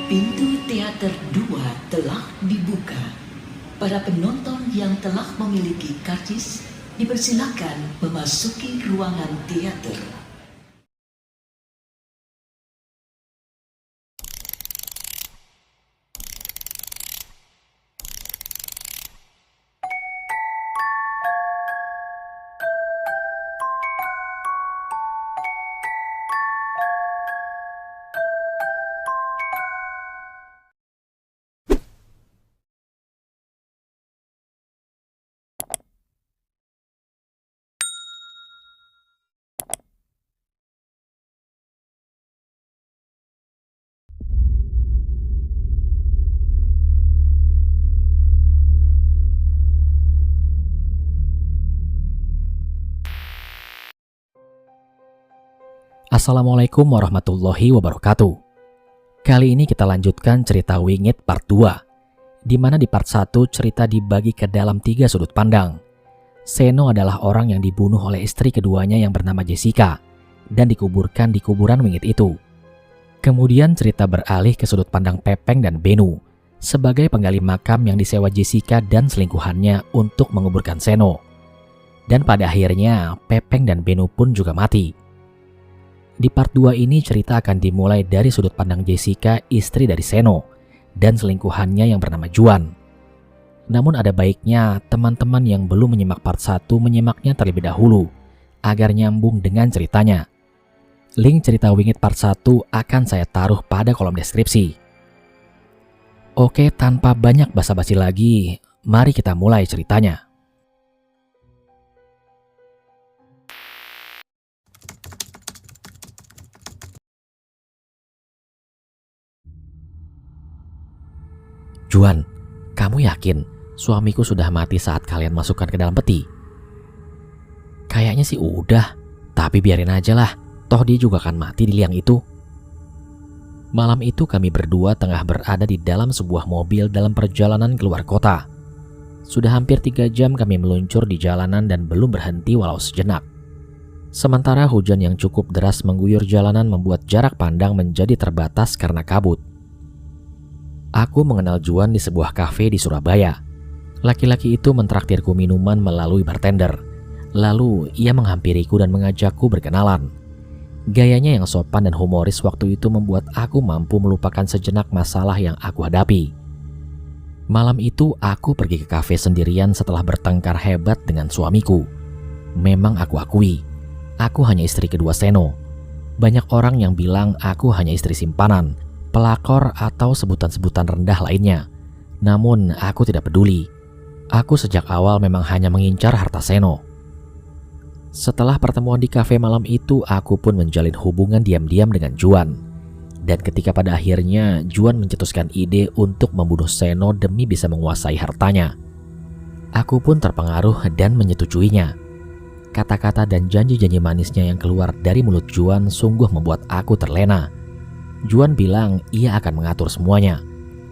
Pintu teater 2 telah dibuka. Para penonton yang telah memiliki karcis dipersilakan memasuki ruangan teater. Assalamualaikum warahmatullahi wabarakatuh. Kali ini kita lanjutkan cerita Wingit part 2, di mana di part 1 cerita dibagi ke dalam 3 sudut pandang. Seno adalah orang yang dibunuh oleh istri keduanya yang bernama Jessica dan dikuburkan di kuburan Wingit itu. Kemudian cerita beralih ke sudut pandang Pepeng dan Benu sebagai penggali makam yang disewa Jessica dan selingkuhannya untuk menguburkan Seno. Dan pada akhirnya Pepeng dan Benu pun juga mati. Di part 2 ini cerita akan dimulai dari sudut pandang Jessica, istri dari Seno, dan selingkuhannya yang bernama Juan. Namun ada baiknya teman-teman yang belum menyimak part 1 menyimaknya terlebih dahulu, agar nyambung dengan ceritanya. Link cerita Wingit part 1 akan saya taruh pada kolom deskripsi. Oke, tanpa banyak basa-basi lagi, mari kita mulai ceritanya. Juan, kamu yakin suamiku sudah mati saat kalian masukkan ke dalam peti? Kayaknya sih udah, tapi biarin aja lah, toh dia juga akan mati di liang itu. Malam itu kami berdua tengah berada di dalam sebuah mobil dalam perjalanan keluar kota. Sudah hampir 3 jam kami meluncur di jalanan dan belum berhenti walau sejenak. Sementara hujan yang cukup deras mengguyur jalanan membuat jarak pandang menjadi terbatas karena kabut. Aku mengenal Juan di sebuah kafe di Surabaya. Laki-laki itu mentraktirku minuman melalui bartender. Lalu ia menghampiriku dan mengajakku berkenalan. Gayanya yang sopan dan humoris waktu itu membuat aku mampu melupakan sejenak masalah yang aku hadapi. Malam itu aku pergi ke kafe sendirian setelah bertengkar hebat dengan suamiku. Memang aku akui, aku hanya istri kedua Seno. Banyak orang yang bilang aku hanya istri simpanan, pelakor atau sebutan-sebutan rendah lainnya. Namun aku tidak peduli. Aku sejak awal memang hanya mengincar harta Seno. Setelah pertemuan di kafe malam itu, aku pun menjalin hubungan diam-diam dengan Juan. Dan ketika pada akhirnya Juan mencetuskan ide untuk membunuh Seno demi bisa menguasai hartanya, aku pun terpengaruh dan menyetujuinya. Kata-kata dan janji-janji manisnya yang keluar dari mulut Juan sungguh membuat aku terlena. Juan bilang ia akan mengatur semuanya.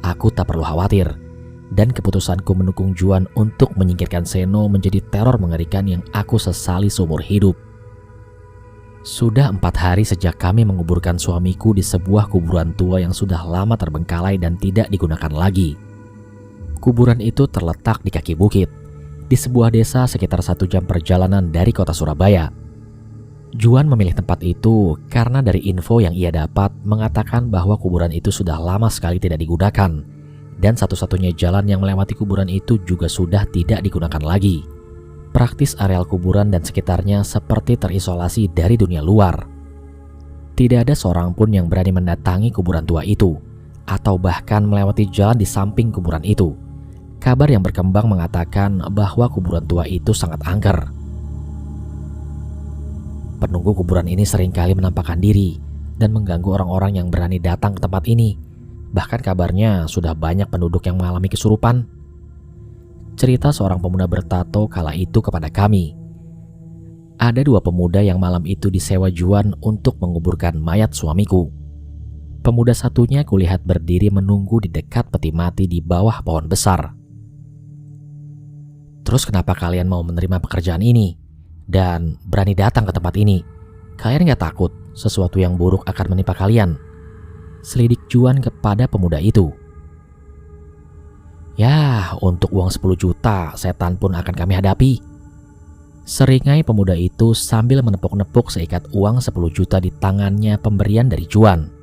Aku tak perlu khawatir. Dan keputusanku mendukung Juan untuk menyingkirkan Seno menjadi teror mengerikan yang aku sesali seumur hidup. Sudah 4 hari sejak kami menguburkan suamiku di sebuah kuburan tua yang sudah lama terbengkalai dan tidak digunakan lagi. Kuburan itu terletak di kaki bukit, di sebuah desa sekitar 1 jam perjalanan dari kota Surabaya. Juan memilih tempat itu karena dari info yang ia dapat mengatakan bahwa kuburan itu sudah lama sekali tidak digunakan dan satu-satunya jalan yang melewati kuburan itu juga sudah tidak digunakan lagi. Praktis areal kuburan dan sekitarnya seperti terisolasi dari dunia luar. Tidak ada seorang pun yang berani mendatangi kuburan tua itu atau bahkan melewati jalan di samping kuburan itu. Kabar yang berkembang mengatakan bahwa kuburan tua itu sangat angker. Penunggu kuburan ini seringkali menampakkan diri dan mengganggu orang-orang yang berani datang ke tempat ini. Bahkan kabarnya sudah banyak penduduk yang mengalami kesurupan. Cerita seorang pemuda bertato kala itu kepada kami. Ada 2 pemuda yang malam itu disewa Juan untuk menguburkan mayat suamiku. Pemuda satunya kulihat berdiri menunggu di dekat peti mati di bawah pohon besar. Terus kenapa kalian mau menerima pekerjaan ini? Dan berani datang ke tempat ini? Kalian gak takut sesuatu yang buruk akan menimpa kalian? selidik Juan kepada pemuda itu. Ya, untuk uang 10 juta, setan pun akan kami hadapi. Seringai pemuda itu sambil menepuk-nepuk seikat uang 10 juta di tangannya pemberian dari Juan.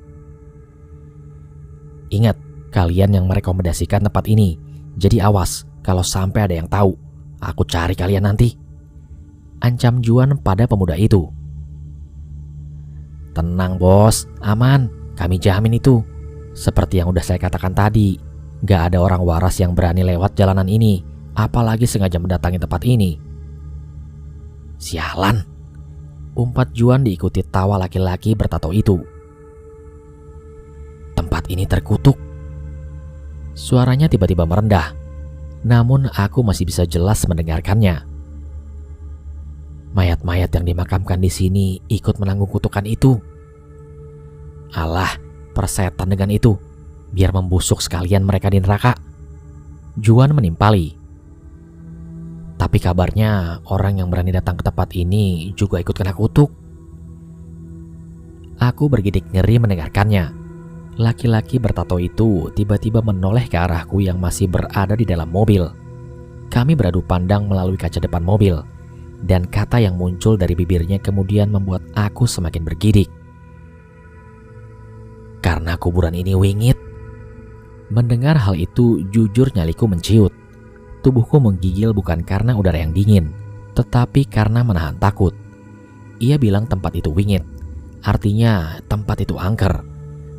Ingat, kalian yang merekomendasikan tempat ini, jadi awas kalau sampai ada yang tahu. Aku cari kalian nanti. Ancam Juan pada pemuda itu. Tenang bos, aman, kami jamin itu. Seperti yang udah saya katakan tadi, gak ada orang waras yang berani lewat jalanan ini, apalagi sengaja mendatangi tempat ini. Sialan, umpat Juan diikuti tawa laki-laki bertato itu. Tempat ini terkutuk. Suaranya tiba-tiba merendah, namun aku masih bisa jelas mendengarkannya. Mayat-mayat yang dimakamkan di sini ikut menanggung kutukan itu. Alah, persetan dengan itu, biar membusuk sekalian mereka di neraka. Juan menimpali. Tapi kabarnya orang yang berani datang ke tempat ini juga ikut kena kutuk. Aku bergidik ngeri mendengarkannya. Laki-laki bertato itu tiba-tiba menoleh ke arahku yang masih berada di dalam mobil. Kami beradu pandang melalui kaca depan mobil, dan kata yang muncul dari bibirnya kemudian membuat aku semakin bergidik. Karena kuburan ini wingit. Mendengar hal itu, jujur nyaliku menciut. Tubuhku menggigil bukan karena udara yang dingin, tetapi karena menahan takut. Ia bilang tempat itu wingit, artinya tempat itu angker.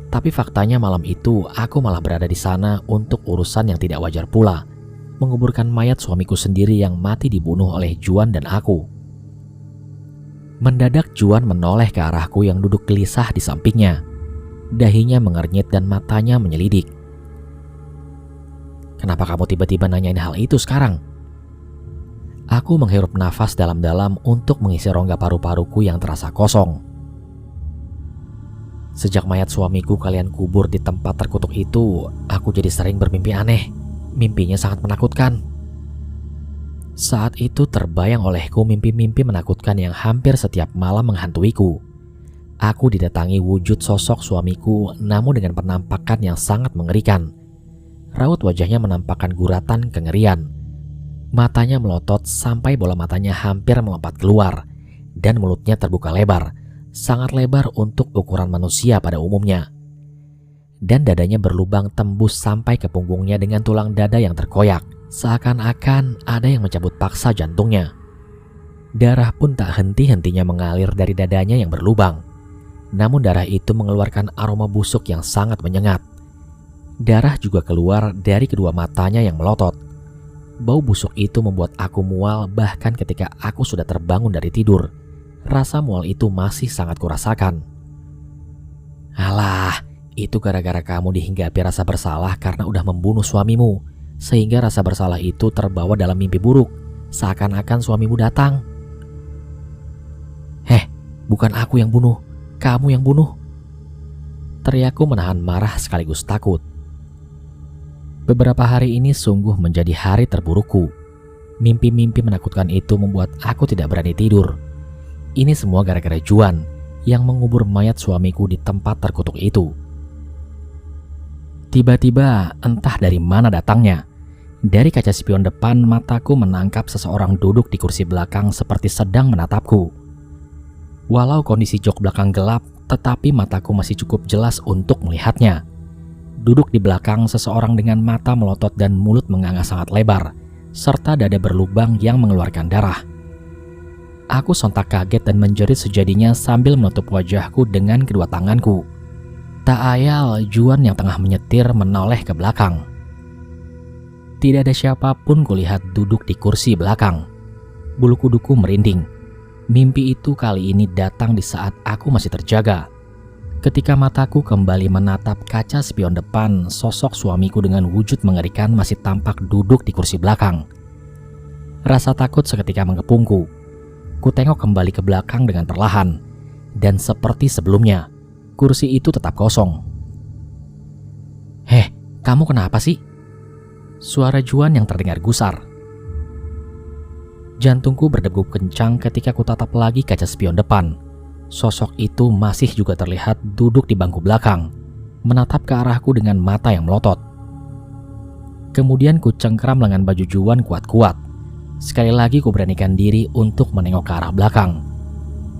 Tapi faktanya malam itu aku malah berada di sana untuk urusan yang tidak wajar pula, menguburkan mayat suamiku sendiri yang mati dibunuh oleh Juan dan aku. Mendadak Juan menoleh ke arahku yang duduk gelisah di sampingnya. Dahinya mengernyit dan matanya menyelidik. Kenapa kamu tiba-tiba nanyain hal itu sekarang? Aku menghirup nafas dalam-dalam untuk mengisi rongga paru-paruku yang terasa kosong. Sejak mayat suamiku kalian kubur di tempat terkutuk itu, aku jadi sering bermimpi aneh. Mimpinya sangat menakutkan. Saat itu terbayang olehku mimpi-mimpi menakutkan yang hampir setiap malam menghantuiku. Aku didatangi wujud sosok suamiku, namun dengan penampakan yang sangat mengerikan. Raut wajahnya menampakkan guratan kengerian. Matanya melotot sampai bola matanya hampir melompat keluar, dan mulutnya terbuka lebar, sangat lebar untuk ukuran manusia pada umumnya. Dan dadanya berlubang tembus sampai ke punggungnya dengan tulang dada yang terkoyak, seakan-akan ada yang mencabut paksa jantungnya. Darah pun tak henti-hentinya mengalir dari dadanya yang berlubang. Namun darah itu mengeluarkan aroma busuk yang sangat menyengat. Darah juga keluar dari kedua matanya yang melotot. Bau busuk itu membuat aku mual bahkan ketika aku sudah terbangun dari tidur. Rasa mual itu masih sangat kurasakan. Alah, itu gara-gara kamu dihinggapi rasa bersalah karena udah membunuh suamimu. Sehingga rasa bersalah itu terbawa dalam mimpi buruk, seakan-akan suamimu datang. Bukan aku yang bunuh, kamu yang bunuh. Teriakku menahan marah sekaligus takut. Beberapa hari ini sungguh menjadi hari terburukku. Mimpi-mimpi menakutkan itu membuat aku tidak berani tidur. Ini semua gara-gara Juan yang mengubur mayat suamiku di tempat terkutuk itu. Tiba-tiba entah dari mana datangnya, dari kaca spion depan mataku menangkap seseorang duduk di kursi belakang seperti sedang menatapku. Walau kondisi jok belakang gelap, tetapi mataku masih cukup jelas untuk melihatnya. Duduk di belakang seseorang dengan mata melotot dan mulut menganga sangat lebar, serta dada berlubang yang mengeluarkan darah. Aku sontak kaget dan menjerit sejadinya sambil menutup wajahku dengan kedua tanganku. Tak ayal Juan yang tengah menyetir menoleh ke belakang. Tidak ada siapapun kulihat duduk di kursi belakang. Bulu kuduku merinding. Mimpi itu kali ini datang di saat aku masih terjaga. Ketika mataku kembali menatap kaca spion depan, sosok suamiku dengan wujud mengerikan masih tampak duduk di kursi belakang. Rasa takut seketika mengepungku. Kutengok kembali ke belakang dengan perlahan, dan seperti sebelumnya, kursi itu tetap kosong. Kamu kenapa sih? Suara Juan yang terdengar gusar. Jantungku berdegup kencang ketika kutatap lagi kaca spion depan. Sosok itu masih juga terlihat duduk di bangku belakang. menatap ke arahku dengan mata yang melotot. Kemudian ku cengkram lengan baju Juan kuat-kuat. Sekali lagi ku beranikan diri untuk menengok ke arah belakang.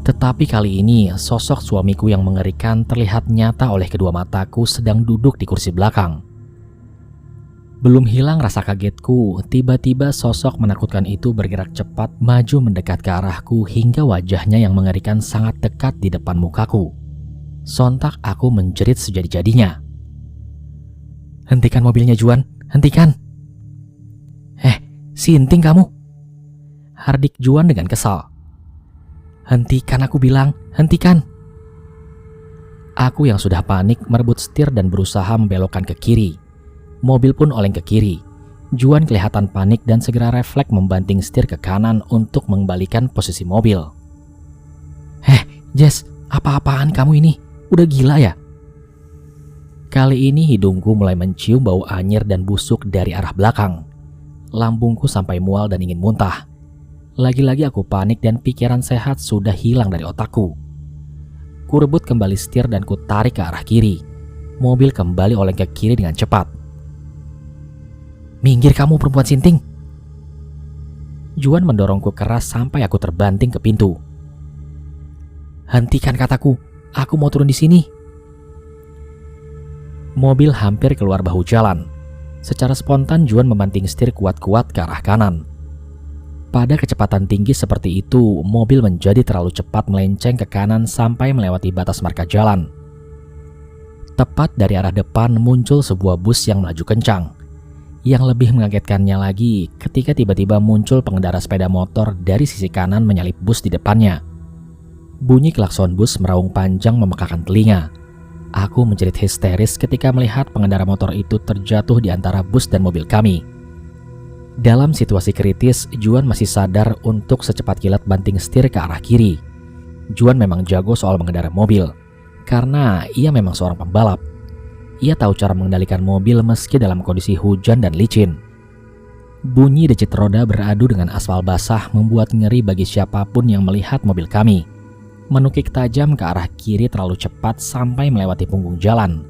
Tetapi kali ini sosok suamiku yang mengerikan terlihat nyata oleh kedua mataku sedang duduk di kursi belakang. Belum hilang rasa kagetku, tiba-tiba sosok menakutkan itu bergerak cepat maju mendekat ke arahku hingga wajahnya yang mengerikan sangat dekat di depan mukaku. Sontak aku menjerit sejadi-jadinya. "Hentikan mobilnya Juan, hentikan!" Sinting kamu!" hardik Juan dengan kesal. "Hentikan, aku bilang, hentikan!" Aku yang sudah panik merebut setir dan berusaha membelokkan ke kiri. Mobil pun oleng ke kiri. Juan kelihatan panik dan segera refleks membanting setir ke kanan untuk mengembalikan posisi mobil. Jess, apa-apaan kamu ini? Udah gila ya?" Kali ini hidungku mulai mencium bau anyir dan busuk dari arah belakang. Lambungku sampai mual dan ingin muntah. Lagi-lagi aku panik dan pikiran sehat sudah hilang dari otakku. Ku rebut kembali setir dan ku tarik ke arah kiri. Mobil kembali oleng ke kiri dengan cepat. "Minggir kamu perempuan sinting!" Juan mendorongku keras sampai aku terbanting ke pintu. "Hentikan kataku, aku mau turun di sini." Mobil hampir keluar bahu jalan. Secara spontan Juan membanting setir kuat-kuat ke arah kanan. Pada kecepatan tinggi seperti itu, mobil menjadi terlalu cepat melenceng ke kanan sampai melewati batas marka jalan. Tepat dari arah depan muncul sebuah bus yang melaju kencang. Yang lebih mengagetkannya lagi, ketika tiba-tiba muncul pengendara sepeda motor dari sisi kanan menyalip bus di depannya. Bunyi klakson bus meraung panjang memekakan telinga. Aku menjerit histeris ketika melihat pengendara motor itu terjatuh di antara bus dan mobil kami. Dalam situasi kritis, Juan masih sadar untuk secepat kilat banting setir ke arah kiri. Juan memang jago soal mengendara mobil, karena ia memang seorang pembalap. Ia tahu cara mengendalikan mobil meski dalam kondisi hujan dan licin. Bunyi decit roda beradu dengan aspal basah membuat ngeri bagi siapapun yang melihat mobil kami. Menukik tajam ke arah kiri terlalu cepat sampai melewati punggung jalan.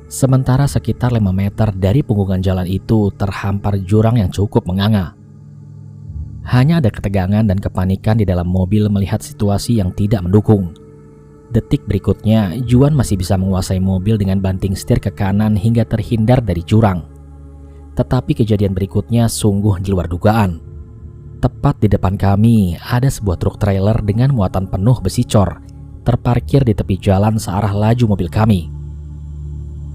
Sementara sekitar 5 meter dari punggungan jalan itu terhampar jurang yang cukup menganga. Hanya ada ketegangan dan kepanikan di dalam mobil melihat situasi yang tidak mendukung. Detik berikutnya, Juan masih bisa menguasai mobil dengan banting setir ke kanan hingga terhindar dari jurang. Tetapi kejadian berikutnya sungguh di luar dugaan. Tepat di depan kami, ada sebuah truk trailer dengan muatan penuh besi cor, terparkir di tepi jalan searah laju mobil kami.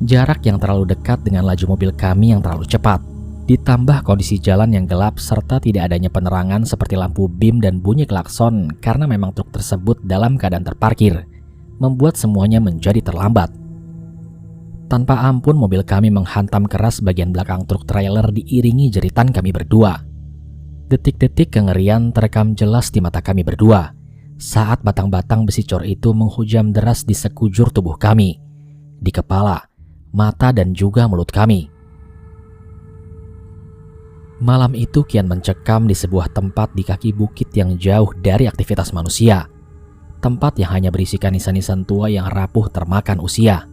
Jarak yang terlalu dekat dengan laju mobil kami yang terlalu cepat, ditambah kondisi jalan yang gelap serta tidak adanya penerangan seperti lampu bim dan bunyi klakson karena memang truk tersebut dalam keadaan terparkir, membuat semuanya menjadi terlambat. Tanpa ampun mobil kami menghantam keras bagian belakang truk trailer diiringi jeritan kami berdua. Detik-detik kengerian terekam jelas di mata kami berdua saat batang-batang besi cor itu menghujam deras di sekujur tubuh kami, di kepala, mata dan juga mulut kami. Malam itu kian mencekam di sebuah tempat di kaki bukit yang jauh dari aktivitas manusia. Tempat yang hanya berisikan nisan-nisan tua yang rapuh termakan usia.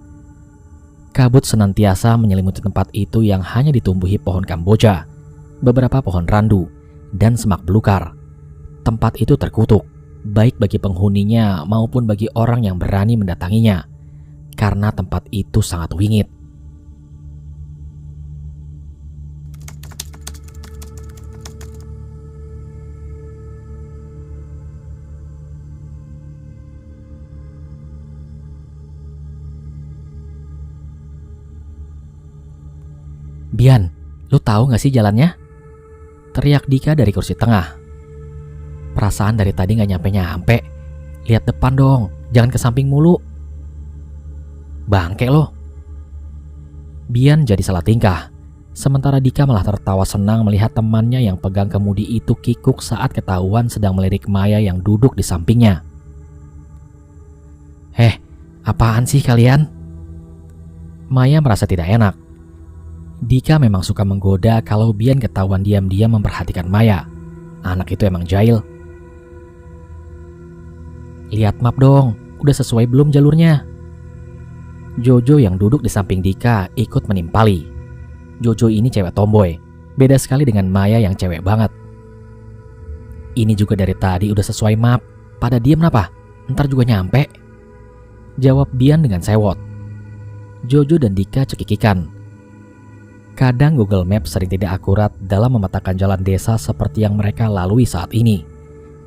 Kabut senantiasa menyelimuti tempat itu yang hanya ditumbuhi pohon kamboja, beberapa pohon randu, dan semak belukar. Tempat itu terkutuk, baik bagi penghuninya maupun bagi orang yang berani mendatanginya, karena tempat itu sangat wingit. "Bian, lu tahu gak sih jalannya?" teriak Dika dari kursi tengah. "Perasaan dari tadi gak nyampe-nyampe. Lihat depan dong, jangan ke samping mulu." "Bangke lo." Bian jadi salah tingkah. Sementara Dika malah tertawa senang melihat temannya yang pegang kemudi itu kikuk saat ketahuan sedang melirik Maya yang duduk di sampingnya. Apaan sih kalian?" Maya merasa tidak enak. Dika memang suka menggoda kalau Bian ketahuan diam-diam memperhatikan Maya. Anak itu emang jahil. "Lihat map dong, udah sesuai belum jalurnya?" Jojo yang duduk di samping Dika ikut menimpali. Jojo ini cewek tomboy, beda sekali dengan Maya yang cewek banget. Ini juga dari tadi udah sesuai map, pada diem kenapa? Ntar juga nyampe. Jawab Bian dengan sewot. Jojo dan Dika cekikikan. Kadang Google Maps sering tidak akurat dalam memetakan jalan desa seperti yang mereka lalui saat ini.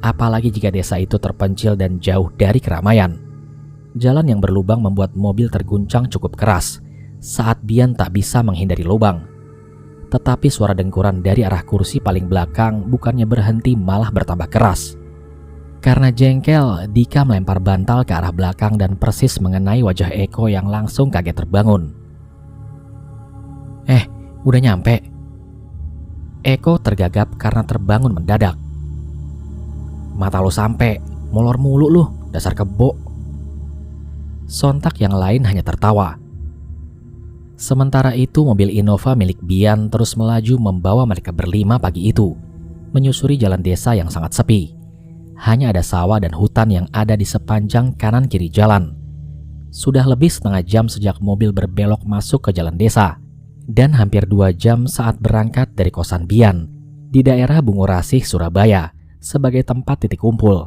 Apalagi jika desa itu terpencil dan jauh dari keramaian. Jalan yang berlubang membuat mobil terguncang cukup keras saat Bian tak bisa menghindari lubang. Tetapi suara dengkuran dari arah kursi paling belakang bukannya berhenti malah bertambah keras. Karena jengkel, Dika melempar bantal ke arah belakang dan persis mengenai wajah Eko yang langsung kaget terbangun. Udah nyampe. Eko tergagap karena terbangun mendadak. Mata lo sampe, molor mulu lu, dasar kebo. Sontak yang lain hanya tertawa. Sementara itu mobil Innova milik Bian terus melaju membawa mereka berlima pagi itu, menyusuri jalan desa yang sangat sepi. Hanya ada sawah dan hutan yang ada di sepanjang kanan kiri jalan. Sudah lebih setengah jam sejak mobil berbelok masuk ke jalan desa. Dan hampir 2 jam saat berangkat dari kosan Bian di daerah Bungurasih, Surabaya sebagai tempat titik kumpul.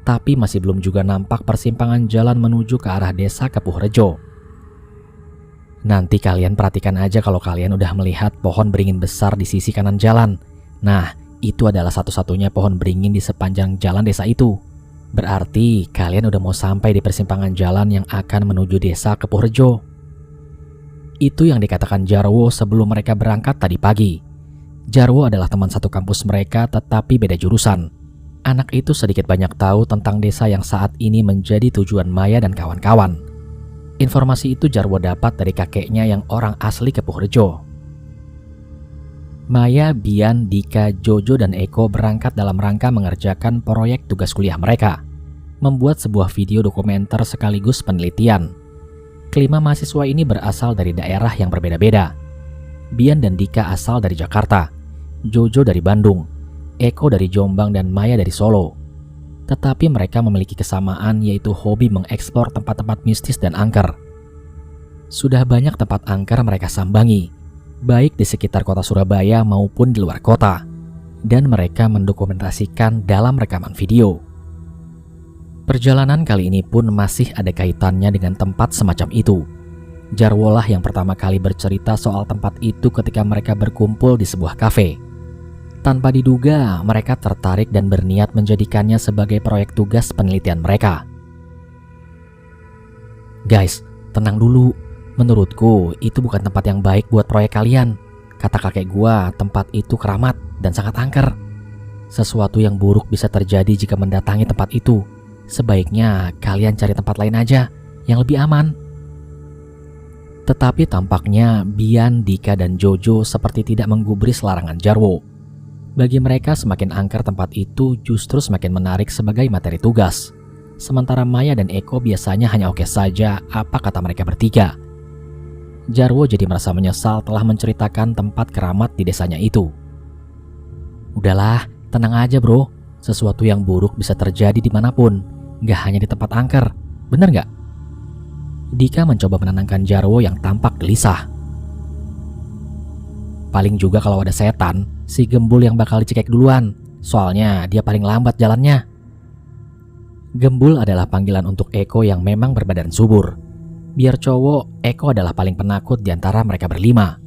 Tapi masih belum juga nampak persimpangan jalan menuju ke arah desa Kepuhrejo. Nanti kalian perhatikan aja kalau kalian udah melihat pohon beringin besar di sisi kanan jalan. Nah, itu adalah satu-satunya pohon beringin di sepanjang jalan desa itu. Berarti kalian udah mau sampai di persimpangan jalan yang akan menuju desa Kepuhrejo. Itu yang dikatakan Jarwo sebelum mereka berangkat tadi pagi. Jarwo adalah teman satu kampus mereka tetapi beda jurusan. Anak itu sedikit banyak tahu tentang desa yang saat ini menjadi tujuan Maya dan kawan-kawan. Informasi itu Jarwo dapat dari kakeknya yang orang asli Kepuhrejo. Maya, Bian, Dika, Jojo, dan Eko berangkat dalam rangka mengerjakan proyek tugas kuliah mereka. Membuat sebuah video dokumenter sekaligus penelitian. Kelima mahasiswa ini berasal dari daerah yang berbeda-beda. Bian dan Dika asal dari Jakarta, Jojo dari Bandung, Eko dari Jombang, dan Maya dari Solo. Tetapi mereka memiliki kesamaan yaitu hobi mengeksplor tempat-tempat mistis dan angker. Sudah banyak tempat angker mereka sambangi, baik di sekitar kota Surabaya maupun di luar kota, dan mereka mendokumentasikan dalam rekaman video. Perjalanan kali ini pun masih ada kaitannya dengan tempat semacam itu. Jarwo lah yang pertama kali bercerita soal tempat itu ketika mereka berkumpul di sebuah kafe. Tanpa diduga, mereka tertarik dan berniat menjadikannya sebagai proyek tugas penelitian mereka. Guys, tenang dulu. Menurutku, itu bukan tempat yang baik buat proyek kalian. Kata kakek gua, tempat itu keramat dan sangat angker. Sesuatu yang buruk bisa terjadi jika mendatangi tempat itu. Sebaiknya kalian cari tempat lain aja yang lebih aman. Tetapi tampaknya Bian, Dika, dan Jojo seperti tidak menggubris larangan Jarwo. Bagi mereka semakin angker tempat itu justru semakin menarik sebagai materi tugas. Sementara Maya dan Eko biasanya hanya oke saja apa kata mereka bertiga. Jarwo jadi merasa menyesal telah menceritakan tempat keramat di desanya itu. Udahlah, tenang aja bro. Sesuatu yang buruk bisa terjadi dimanapun, gak hanya di tempat angker, bener gak? Dika mencoba menenangkan Jarwo yang tampak gelisah. Paling juga kalau ada setan, si Gembul yang bakal dicekek duluan, soalnya dia paling lambat jalannya. Gembul adalah panggilan untuk Eko yang memang berbadan subur. Biar cowok, Eko adalah paling penakut di antara mereka berlima.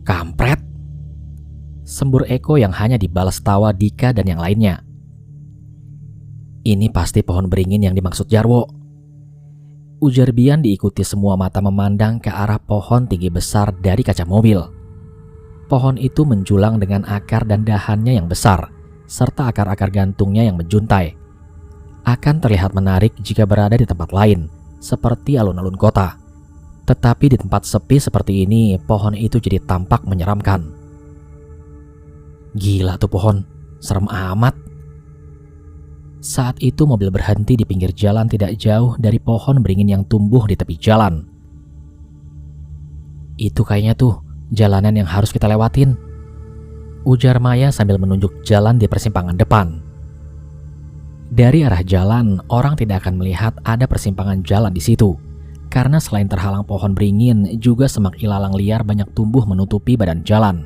Kampret! Sembur Eko yang hanya dibalas tawa Dika dan yang lainnya. Ini pasti pohon beringin yang dimaksud Jarwo. Ujar Bian diikuti semua mata memandang ke arah pohon tinggi besar dari kaca mobil. Pohon itu menjulang dengan akar dan dahannya yang besar, serta akar-akar gantungnya yang menjuntai. Akan terlihat menarik jika berada di tempat lain, seperti alun-alun kota. Tetapi di tempat sepi seperti ini, pohon itu jadi tampak menyeramkan. Gila tuh pohon, serem amat. Saat itu mobil berhenti di pinggir jalan tidak jauh dari pohon beringin yang tumbuh di tepi jalan. Itu kayaknya tuh jalanan yang harus kita lewatin, ujar Maya sambil menunjuk jalan di persimpangan depan. Dari arah jalan, orang tidak akan melihat ada persimpangan jalan di situ. Karena selain terhalang pohon beringin, juga semak ilalang liar banyak tumbuh menutupi badan jalan.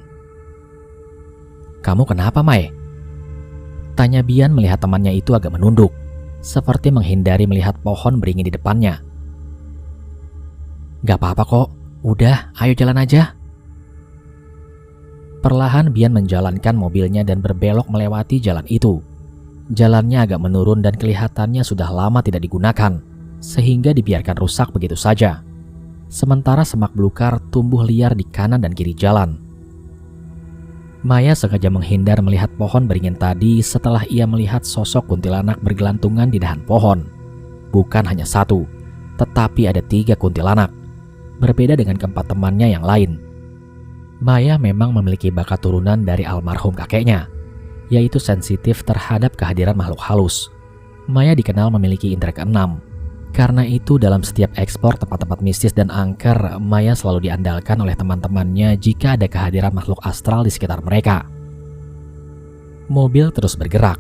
"Kamu kenapa, Mai?" tanya Bian melihat temannya itu agak menunduk, seperti menghindari melihat pohon beringin di depannya. "Gak apa-apa kok, udah ayo jalan aja." Perlahan Bian menjalankan mobilnya dan berbelok melewati jalan itu. Jalannya agak menurun dan kelihatannya sudah lama tidak digunakan, sehingga dibiarkan rusak begitu saja. Sementara semak belukar tumbuh liar di kanan dan kiri jalan. Maya sengaja menghindar melihat pohon beringin tadi setelah ia melihat sosok kuntilanak bergelantungan di dahan pohon. Bukan hanya satu, tetapi ada 3 kuntilanak. Berbeda dengan keempat temannya yang lain. Maya memang memiliki bakat turunan dari almarhum kakeknya, yaitu sensitif terhadap kehadiran makhluk halus. Maya dikenal memiliki indera keenam. Karena itu dalam setiap ekspor tempat-tempat mistis dan angker, Maya selalu diandalkan oleh teman-temannya jika ada kehadiran makhluk astral di sekitar mereka. Mobil terus bergerak,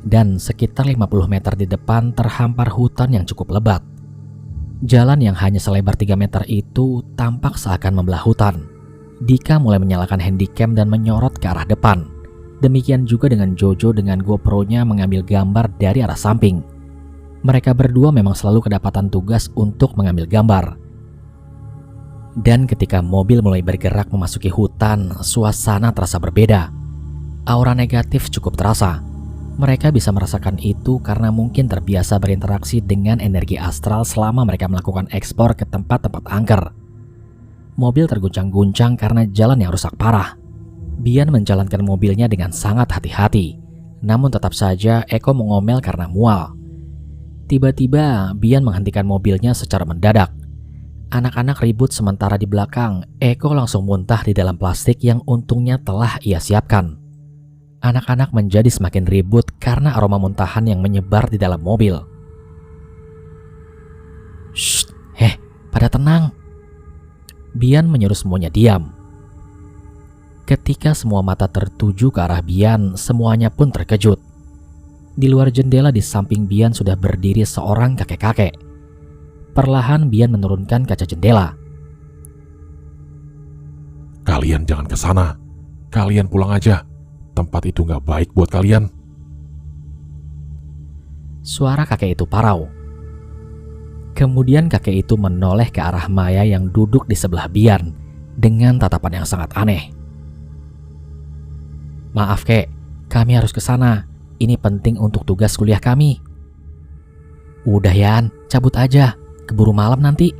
dan sekitar 50 meter di depan terhampar hutan yang cukup lebat. Jalan yang hanya selebar 3 meter itu tampak seakan membelah hutan. Dika mulai menyalakan handycam dan menyorot ke arah depan. Demikian juga dengan Jojo dengan GoPro-nya mengambil gambar dari arah samping. Mereka berdua memang selalu kedapatan tugas untuk mengambil gambar. Dan ketika mobil mulai bergerak memasuki hutan, suasana terasa berbeda. Aura negatif cukup terasa. Mereka bisa merasakan itu karena mungkin terbiasa berinteraksi dengan energi astral selama mereka melakukan ekspor ke tempat-tempat angker. Mobil terguncang-guncang karena jalan yang rusak parah. Bian menjalankan mobilnya dengan sangat hati-hati. Namun tetap saja Eko mengomel karena mual. Tiba-tiba Bian menghentikan mobilnya secara mendadak. Anak-anak ribut sementara di belakang. Eko langsung muntah di dalam plastik yang untungnya telah ia siapkan. Anak-anak menjadi semakin ribut karena aroma muntahan yang menyebar di dalam mobil. "Shh, pada tenang." Bian menyuruh semuanya diam. Ketika semua mata tertuju ke arah Bian, semuanya pun terkejut. Di luar jendela di samping Bian sudah berdiri seorang kakek-kakek. Perlahan Bian menurunkan kaca jendela. "Kalian jangan ke sana. Kalian pulang aja. Tempat itu nggak baik buat kalian." Suara kakek itu parau. Kemudian kakek itu menoleh ke arah Maya yang duduk di sebelah Bian dengan tatapan yang sangat aneh. "Maaf kek, kami harus ke sana. Ini penting untuk tugas kuliah kami." "Udah Yan, cabut aja. Keburu malam nanti."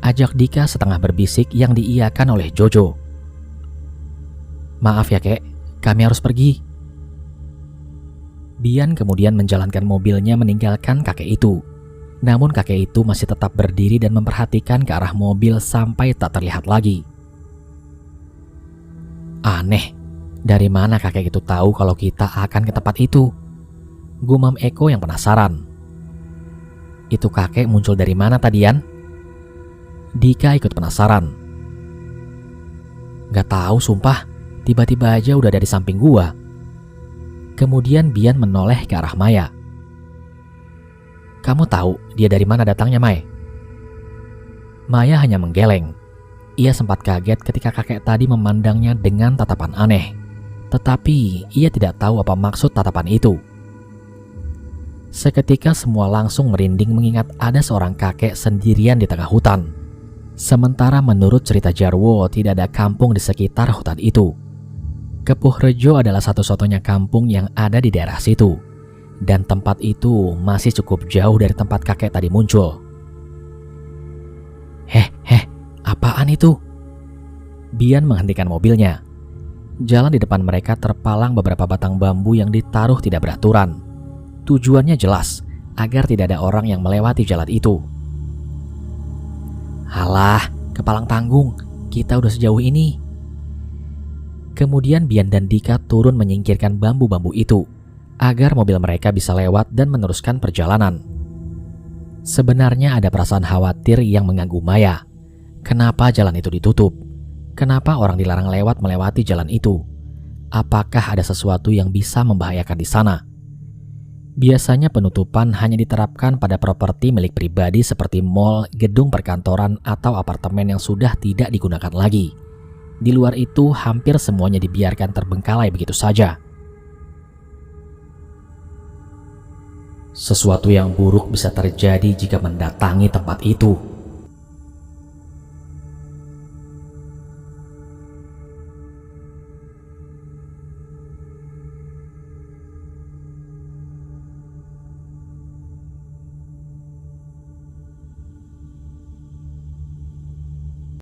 Ajak Dika setengah berbisik yang diiyakan oleh Jojo. "Maaf ya kek, kami harus pergi." Bian kemudian menjalankan mobilnya meninggalkan kakek itu. Namun kakek itu masih tetap berdiri dan memperhatikan ke arah mobil sampai tak terlihat lagi. "Aneh, dari mana kakek itu tahu kalau kita akan ke tempat itu?" gumam Eko yang penasaran. "Itu kakek muncul dari mana tadian?" Dika ikut penasaran. "Gak tahu sumpah, tiba-tiba aja udah ada di samping gua." Kemudian Bian menoleh ke arah Maya. "Kamu tahu dia dari mana datangnya, Mai?" Maya hanya menggeleng. Ia sempat kaget ketika kakek tadi memandangnya dengan tatapan aneh. Tetapi ia tidak tahu apa maksud tatapan itu. Seketika semua langsung merinding mengingat ada seorang kakek sendirian di tengah hutan. Sementara menurut cerita Jarwo tidak ada kampung di sekitar hutan itu. Kepuh Rejo adalah satu-satunya kampung yang ada di daerah situ. Dan tempat itu masih cukup jauh dari tempat kakek tadi muncul. Apaan itu?" Bian menghentikan mobilnya. Jalan di depan mereka terpalang beberapa batang bambu yang ditaruh tidak beraturan. Tujuannya jelas, agar tidak ada orang yang melewati jalan itu. "Halah, kepalang tanggung, kita udah sejauh ini." Kemudian Bian dan Dika turun menyingkirkan bambu-bambu itu, agar mobil mereka bisa lewat dan meneruskan perjalanan. Sebenarnya ada perasaan khawatir yang mengganggu Maya. Kenapa jalan itu ditutup? Kenapa orang dilarang lewat melewati jalan itu? Apakah ada sesuatu yang bisa membahayakan di sana? Biasanya penutupan hanya diterapkan pada properti milik pribadi seperti mal, gedung perkantoran, atau apartemen yang sudah tidak digunakan lagi. Di luar itu, hampir semuanya dibiarkan terbengkalai begitu saja. Sesuatu yang buruk bisa terjadi jika mendatangi tempat itu.